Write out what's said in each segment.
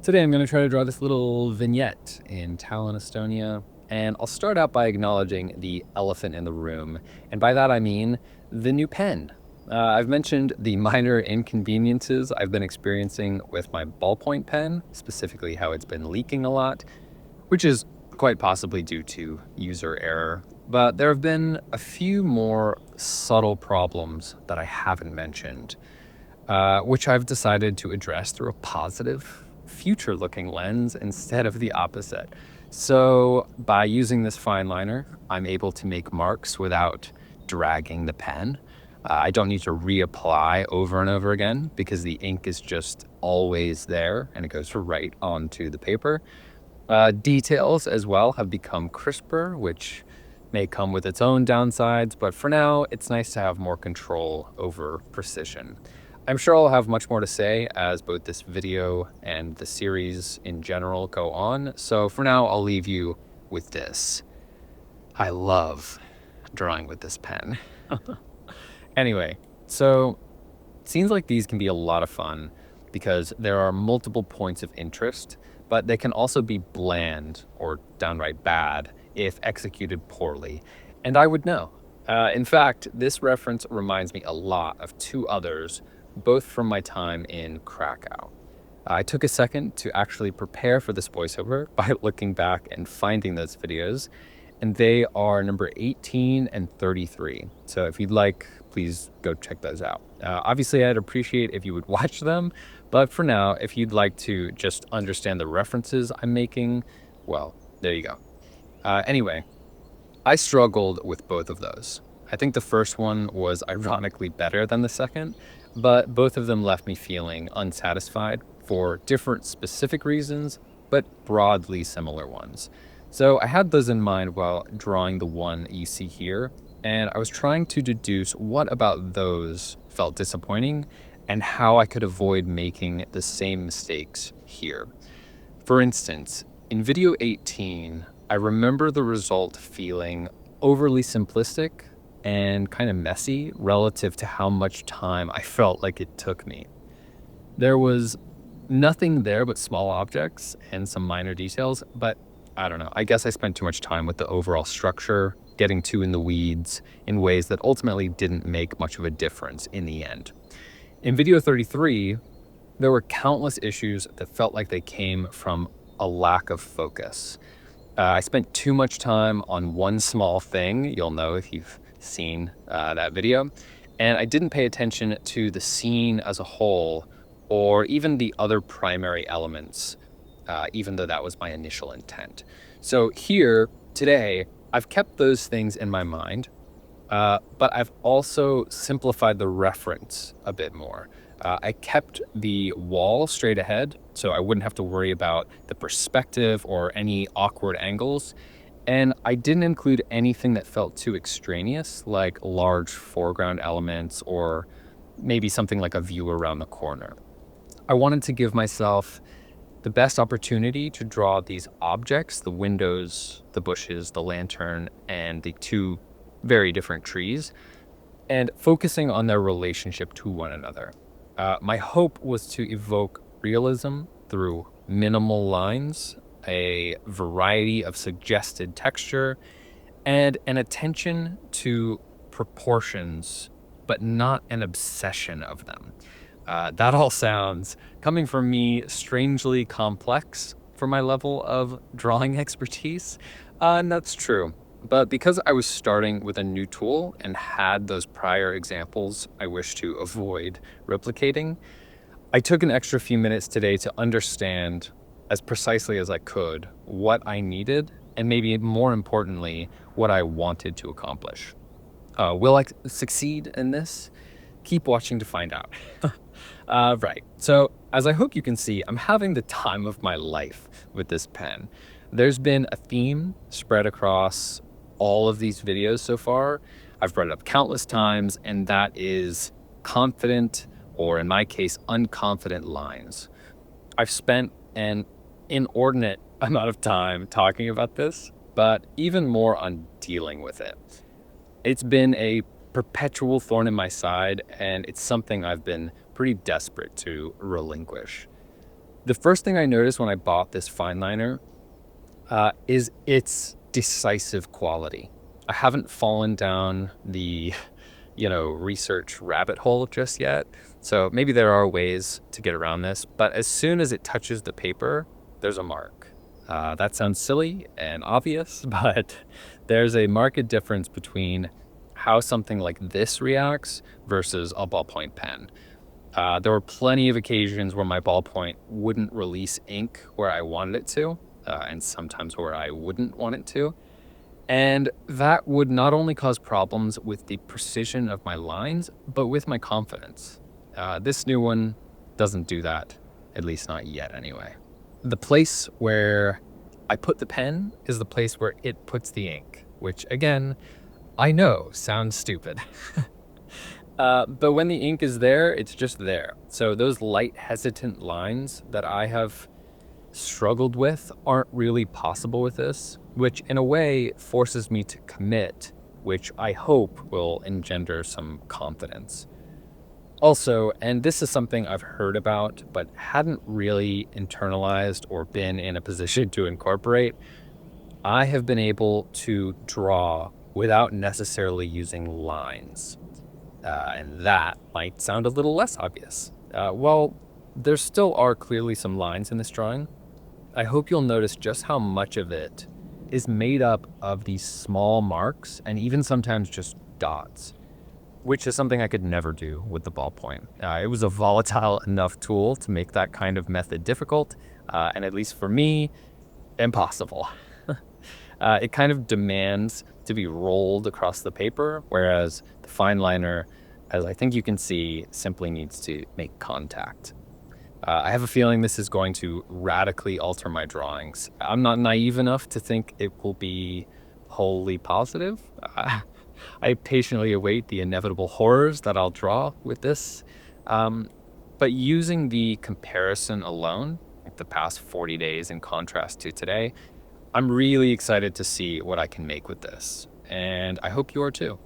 Today I'm going to try to draw this little vignette in Tallinn, Estonia, and I'll start out by acknowledging the elephant in the room, and by that I mean the new pen. I've mentioned the minor inconveniences I've been experiencing with my ballpoint pen, specifically how it's been leaking a lot, which is quite possibly due to user error. But there have been a few more subtle problems that I haven't mentioned, which I've decided to address through a positive, future-looking lens instead of the opposite. So by using this fine liner, I'm able to make marks without dragging the pen. I don't need to reapply over and over again because the ink is just always there and it goes right onto the paper. Details as well have become crisper, which may come with its own downsides, but for now, it's nice to have more control over precision. I'm sure I'll have much more to say as both this video and the series in general go on, so for now, I'll leave you with this. I love drawing with this pen. Anyway, so scenes like these can be a lot of fun because there are multiple points of interest, but they can also be bland or downright bad if executed poorly, and I would know. In fact, this reference reminds me a lot of two others, both from my time in Krakow. I took a second to actually prepare for this voiceover by looking back and finding those videos, and they are number 18 and 33. So if you'd like, please go check those out. Obviously, I'd appreciate if you would watch them, but for now, if you'd like to just understand the references I'm making, well, there you go. Anyway, I struggled with both of those. I think the first one was ironically better than the second, but both of them left me feeling unsatisfied for different specific reasons, but broadly similar ones. So I had those in mind while drawing the one you see here, and I was trying to deduce what about those felt disappointing and how I could avoid making the same mistakes here. For instance, in video 18, I remember the result feeling overly simplistic and kind of messy relative to how much time I felt like it took me. There was nothing there but small objects and some minor details, but I don't know. I guess I spent too much time with the overall structure, getting too in the weeds in ways that ultimately didn't make much of a difference in the end. In video 33, there were countless issues that felt like they came from a lack of focus. I spent too much time on one small thing, you'll know if you've seen that video, and I didn't pay attention to the scene as a whole or even the other primary elements, even though that was my initial intent. So here, today, I've kept those things in my mind, but I've also simplified the reference a bit more. I kept the wall straight ahead, so I wouldn't have to worry about the perspective or any awkward angles. And I didn't include anything that felt too extraneous, like large foreground elements or maybe something like a view around the corner. I wanted to give myself the best opportunity to draw these objects, the windows, the bushes, the lantern, and the two very different trees, and focusing on their relationship to one another. My hope was to evoke realism through minimal lines, a variety of suggested texture, and an attention to proportions, but not an obsession of them. That all sounds, coming from me, strangely complex for my level of drawing expertise, and that's true. But because I was starting with a new tool and had those prior examples I wish to avoid replicating, I took an extra few minutes today to understand, as precisely as I could, what I needed, and maybe more importantly, what I wanted to accomplish. Will I succeed in this? Keep watching to find out. Right, so as I hope you can see, I'm having the time of my life with this pen. There's been a theme spread across all of these videos so far. I've brought it up countless times, and that is confident, or in my case, unconfident lines. I've spent an inordinate amount of time talking about this, but even more on dealing with it. It's been a perpetual thorn in my side, and it's something I've been pretty desperate to relinquish. The first thing I noticed when I bought this fine liner is its decisive quality. I haven't fallen down the, research rabbit hole just yet. So maybe there are ways to get around this, but as soon as it touches the paper, there's a mark. That sounds silly and obvious, but there's a marked difference between how something like this reacts versus a ballpoint pen. There were plenty of occasions where my ballpoint wouldn't release ink where I wanted it to, and sometimes where I wouldn't want it to. And that would not only cause problems with the precision of my lines, but with my confidence. This new one doesn't do that, at least not yet anyway. The place where I put the pen is the place where it puts the ink, which again, I know sounds stupid. But when the ink is there, it's just there. So those light, hesitant lines that I have struggled with aren't really possible with this, which in a way forces me to commit, which I hope will engender some confidence. Also, and this is something I've heard about, but hadn't really internalized or been in a position to incorporate, I have been able to draw without necessarily using lines. And that might sound a little less obvious. Well, there still are clearly some lines in this drawing. I hope you'll notice just how much of it is made up of these small marks and even sometimes just dots, which is something I could never do with the ballpoint. It was a volatile enough tool to make that kind of method difficult, and at least for me, impossible. It kind of demands to be rolled across the paper, whereas the fine liner, as I think you can see, simply needs to make contact. I have a feeling this is going to radically alter my drawings. I'm not naive enough to think it will be wholly positive. I patiently await the inevitable horrors that I'll draw with this. But using the comparison alone, like the past 40 days in contrast to today, I'm really excited to see what I can make with this. And I hope you are too.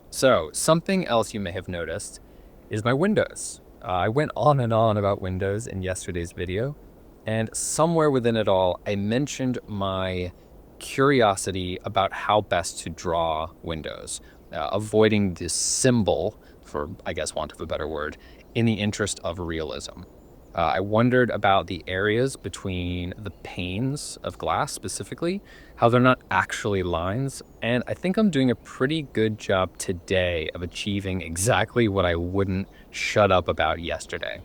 So, something else you may have noticed is my windows. I went on and on about windows in yesterday's video, and somewhere within it all, I mentioned my curiosity about how best to draw windows, avoiding the symbol, for I guess want of a better word, in the interest of realism. I wondered about the areas between the panes of glass specifically, how they're not actually lines, and I think I'm doing a pretty good job today of achieving exactly what I wouldn't shut up about yesterday.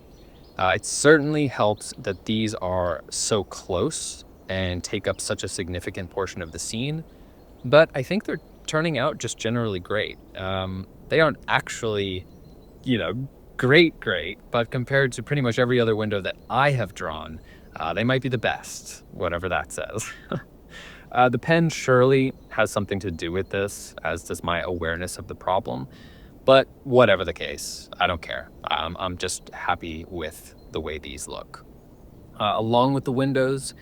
It certainly helps that these are so close and take up such a significant portion of the scene, but I think they're turning out just generally great. They aren't actually, great, but compared to pretty much every other window that I have drawn, they might be the best, whatever that says. The pen surely has something to do with this, as does my awareness of the problem, but whatever the case, I don't care. I'm just happy with the way these look. Along with the windows,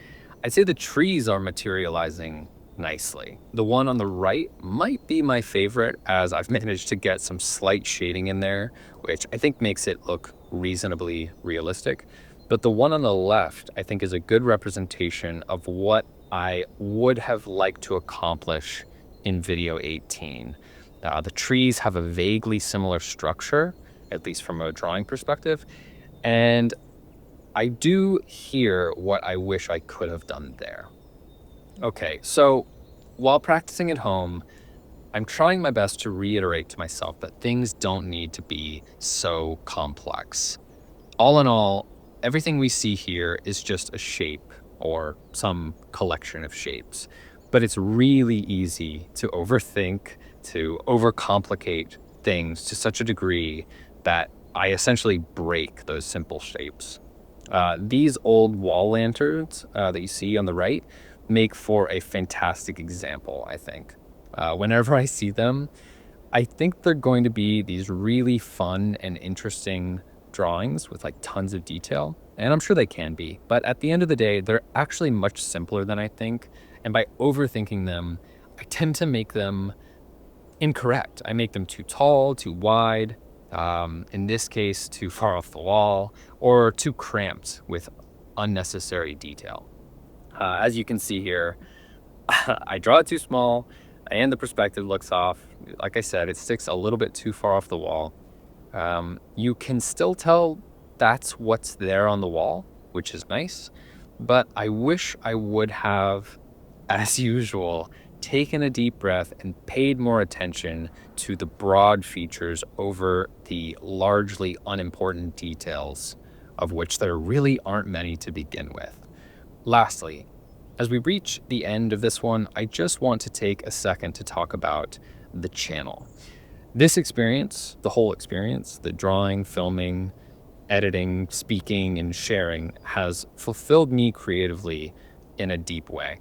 I'd say the trees are materializing nicely. The one on the right might be my favorite, as I've managed to get some slight shading in there, which I think makes it look reasonably realistic. But the one on the left, I think, is a good representation of what I would have liked to accomplish in video 18. The trees have a vaguely similar structure, at least from a drawing perspective, and I do hear what I wish I could have done there. Okay, so while practicing at home, I'm trying my best to reiterate to myself that things don't need to be so complex. All in all, everything we see here is just a shape or some collection of shapes, but it's really easy to overthink, to overcomplicate things to such a degree that I essentially break those simple shapes. These old wall lanterns that you see on the right make for a fantastic example, I think. Whenever I see them, I think they're going to be these really fun and interesting drawings with like tons of detail, and I'm sure they can be, but at the end of the day, they're actually much simpler than I think, and by overthinking them, I tend to make them incorrect. I make them too tall, too wide, in this case, too far off the wall, or too cramped with unnecessary detail. As you can see here, I draw it too small and the perspective looks off. Like I said, it sticks a little bit too far off the wall. You can still tell that's what's there on the wall, which is nice, but I wish I would have, as usual, taken a deep breath and paid more attention to the broad features over the largely unimportant details, of which there really aren't many to begin with. Lastly, as we reach the end of this one, I just want to take a second to talk about the channel. This experience, the whole experience, the drawing, filming, editing, speaking, and sharing, has fulfilled me creatively in a deep way.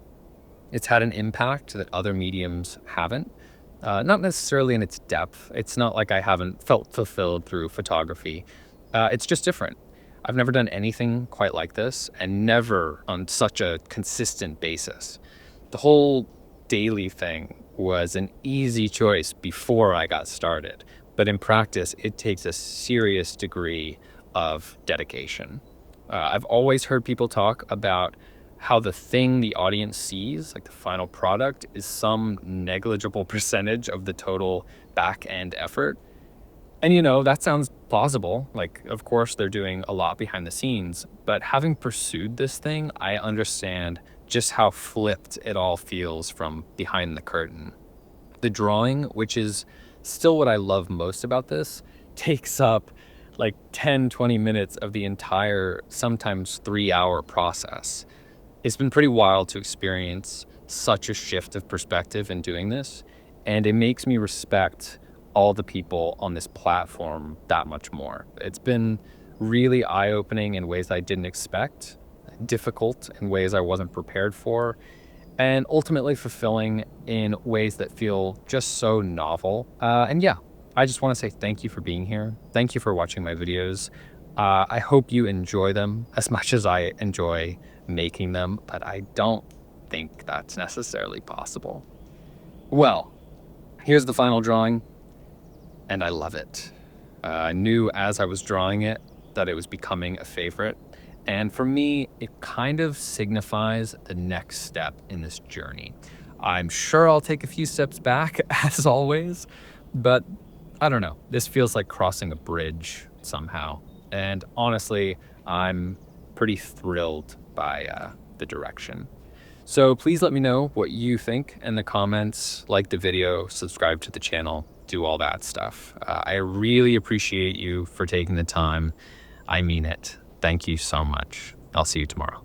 It's had an impact that other mediums haven't, not necessarily in its depth. It's not like I haven't felt fulfilled through photography. It's just different. I've never done anything quite like this, and never on such a consistent basis. The whole daily thing was an easy choice before I got started, but in practice, it takes a serious degree of dedication. I've always heard people talk about how the thing the audience sees, like the final product, is some negligible percentage of the total back-end effort. And that sounds plausible. Like, of course, they're doing a lot behind the scenes, but having pursued this thing, I understand just how flipped it all feels from behind the curtain. The drawing, which is still what I love most about this, takes up like 10-20 minutes of the entire, sometimes 3-hour process. It's been pretty wild to experience such a shift of perspective in doing this, and it makes me respect all the people on this platform that much more. It's been really eye-opening in ways I didn't expect, difficult in ways I wasn't prepared for, and ultimately fulfilling in ways that feel just so novel. And yeah, I just want to say thank you for being here. Thank you for watching my videos. I hope you enjoy them as much as I enjoy making them, but I don't think that's necessarily possible. Well, here's the final drawing, and I love it. I knew as I was drawing it that it was becoming a favorite, and for me, it kind of signifies the next step in this journey. I'm sure I'll take a few steps back, as always, but I don't know. This feels like crossing a bridge somehow, and honestly, I'm pretty thrilled by the direction. So please let me know what you think in the comments, like the video, subscribe to the channel, do all that stuff. I really appreciate you for taking the time. I mean it. Thank you so much. I'll see you tomorrow.